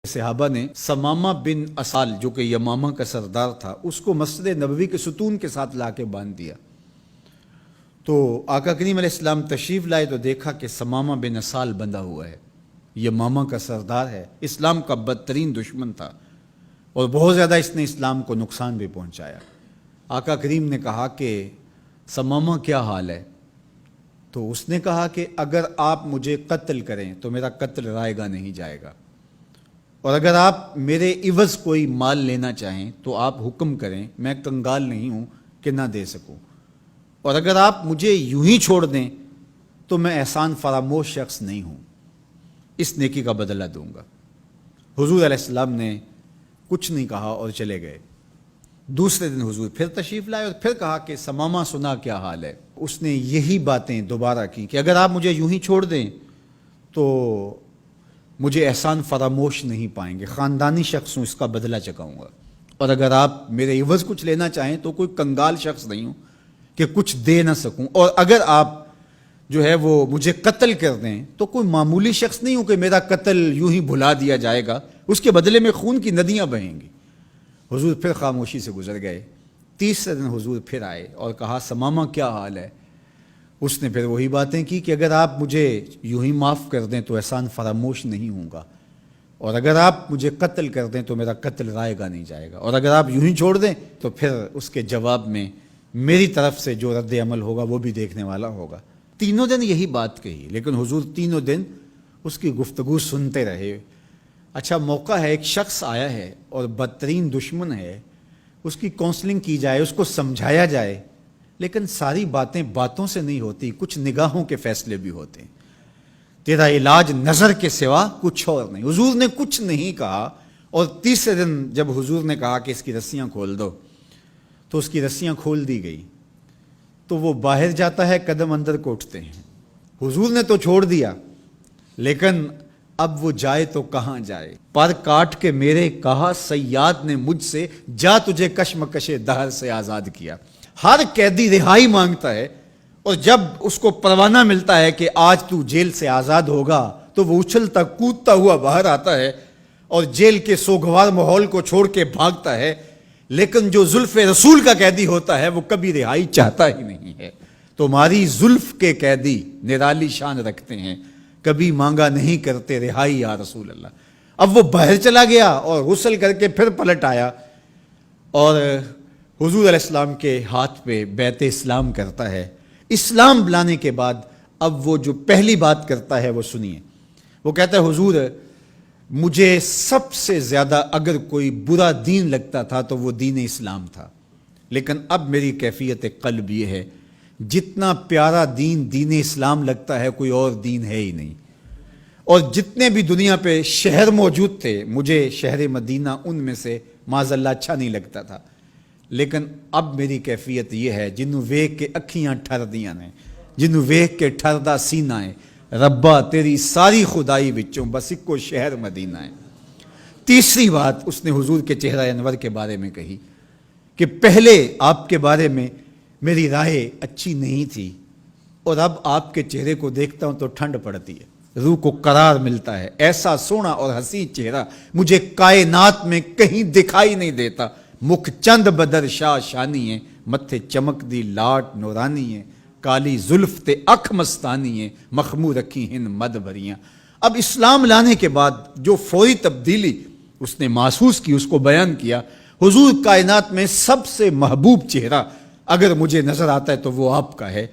صحابہ نے ثمامہ بن اسال جو کہ یمامہ کا سردار تھا اس کو مسجد نبوی کے ستون کے ساتھ لا کے باندھ دیا۔ تو آقا کریم علیہ السلام تشریف لائے تو دیکھا کہ ثمامہ بن اسال بندھا ہوا ہے، یمامہ کا سردار ہے، اسلام کا بدترین دشمن تھا اور بہت زیادہ اس نے اسلام کو نقصان بھی پہنچایا۔ آقا کریم نے کہا کہ ثمامہ کیا حال ہے؟ تو اس نے کہا کہ اگر آپ مجھے قتل کریں تو میرا قتل رائے گا نہیں جائے گا، اور اگر آپ میرے عوض کوئی مال لینا چاہیں تو آپ حکم کریں، میں کنگال نہیں ہوں کہ نہ دے سکوں، اور اگر آپ مجھے یوں ہی چھوڑ دیں تو میں احسان فراموش شخص نہیں ہوں، اس نیکی کا بدلہ دوں گا۔ حضور علیہ السلام نے کچھ نہیں کہا اور چلے گئے۔ دوسرے دن حضور پھر تشریف لائے اور پھر کہا کہ ثمامہ سنا کیا حال ہے؟ اس نے یہی باتیں دوبارہ کی کہ اگر آپ مجھے یوں ہی چھوڑ دیں تو مجھے احسان فراموش نہیں پائیں گے، خاندانی شخص ہوں، اس کا بدلہ چکاؤں گا، اور اگر آپ میرے عوض کچھ لینا چاہیں تو کوئی کنگال شخص نہیں ہوں کہ کچھ دے نہ سکوں، اور اگر آپ جو ہے وہ مجھے قتل کر دیں تو کوئی معمولی شخص نہیں ہوں کہ میرا قتل یوں ہی بھلا دیا جائے گا، اس کے بدلے میں خون کی ندیاں بہیں گی۔ حضور پھر خاموشی سے گزر گئے۔ تیسرے دن حضور پھر آئے اور کہا ثمامہ کیا حال ہے؟ اس نے پھر وہی باتیں کی کہ اگر آپ مجھے یوں ہی معاف کر دیں تو احسان فراموش نہیں ہوں گا، اور اگر آپ مجھے قتل کر دیں تو میرا قتل رائے گا نہیں جائے گا، اور اگر آپ یوں ہی چھوڑ دیں تو پھر اس کے جواب میں میری طرف سے جو رد عمل ہوگا وہ بھی دیکھنے والا ہوگا۔ تینوں دن یہی بات کہی، لیکن حضور تینوں دن اس کی گفتگو سنتے رہے۔ اچھا موقع ہے، ایک شخص آیا ہے اور بدترین دشمن ہے، اس کی کونسلنگ کی جائے، اس کو سمجھایا جائے، لیکن ساری باتیں باتوں سے نہیں ہوتی، کچھ نگاہوں کے فیصلے بھی ہوتے ہیں۔ تیرا علاج نظر کے سوا کچھ اور نہیں۔ حضور نے کچھ نہیں کہا، اور تیسرے دن جب حضور نے کہا کہ اس کی رسیاں کھول دو تو اس کی رسیاں کھول دی گئی، تو وہ باہر جاتا ہے، قدم اندر کو اٹھتے ہیں۔ حضور نے تو چھوڑ دیا، لیکن اب وہ جائے تو کہاں جائے؟ پر کاٹ کے میرے کہا صیاد نے مجھ سے، جا تجھے کشمکش دہر سے آزاد کیا۔ ہر قیدی رہائی مانگتا ہے، اور جب اس کو پروانہ ملتا ہے کہ آج تو جیل سے آزاد ہوگا تو وہ اچھلتا کودتا ہوا باہر آتا ہے اور جیل کے سوگوار ماحول کو چھوڑ کے بھاگتا ہے، لیکن جو زلف رسول کا قیدی ہوتا ہے وہ کبھی رہائی چاہتا ہی نہیں ہے۔ تمہاری زلف کے قیدی نرالی شان رکھتے ہیں، کبھی مانگا نہیں کرتے رہائی یا رسول اللہ۔ اب وہ باہر چلا گیا اور غسل کر کے پھر پلٹ آیا اور حضور علیہ السلام کے ہاتھ پہ بیعت اسلام کرتا ہے۔ اسلام لانے کے بعد اب وہ جو پہلی بات کرتا ہے وہ سنیے۔ وہ کہتا ہے حضور مجھے سب سے زیادہ اگر کوئی برا دین لگتا تھا تو وہ دین اسلام تھا، لیکن اب میری کیفیت قلب یہ ہے، جتنا پیارا دین دین اسلام لگتا ہے کوئی اور دین ہے ہی نہیں، اور جتنے بھی دنیا پہ شہر موجود تھے مجھے شہر مدینہ ان میں سے معاذ اللہ اچھا نہیں لگتا تھا، لیکن اب میری کیفیت یہ ہے جنوں ویکھ کے اکھیاں ٹھر دیاں نے، جنوں ویکھ کے ٹھردا سینہ ہے، ربا تیری ساری خدائی وچوں بس اکو شہر مدینہ ہے۔ تیسری بات اس نے حضور کے چہرہ انور کے بارے میں کہی کہ پہلے آپ کے بارے میں میری رائے اچھی نہیں تھی، اور اب آپ کے چہرے کو دیکھتا ہوں تو ٹھنڈ پڑتی ہے، روح کو قرار ملتا ہے، ایسا سونا اور حسین چہرہ مجھے کائنات میں کہیں دکھائی نہیں دیتا۔ مکھ چند بدر شاہ شانی ہے، متھے چمک دی لاٹ نورانی ہے، کالی زلف تے اکھ مستانی ہے، مخمور رکھی ہن مد بھریاں۔ اب اسلام لانے کے بعد جو فوری تبدیلی اس نے محسوس کی اس کو بیان کیا۔ حضور کائنات میں سب سے محبوب چہرہ اگر مجھے نظر آتا ہے تو وہ آپ کا ہے۔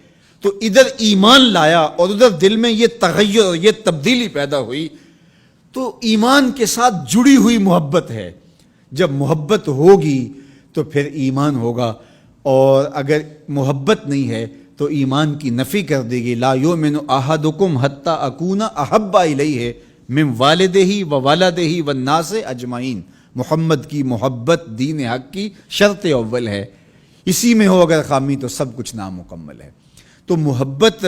تو ادھر ایمان لایا اور ادھر دل میں یہ تغیر اور یہ تبدیلی پیدا ہوئی۔ تو ایمان کے ساتھ جڑی ہوئی محبت ہے، جب محبت ہوگی تو پھر ایمان ہوگا، اور اگر محبت نہیں ہے تو ایمان کی نفی کر دے گی۔ لا یؤمن احدکم حتی اکون احب الیہ من والدہ و والدہ والناس اجمعین۔ محمد کی محبت دین حق کی شرط اول ہے، اسی میں ہو اگر خامی تو سب کچھ نامکمل ہے۔ تو محبت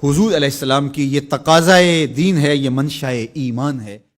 حضور علیہ السلام کی یہ تقاضۂ دین ہے، یہ منشأ ایمان ہے۔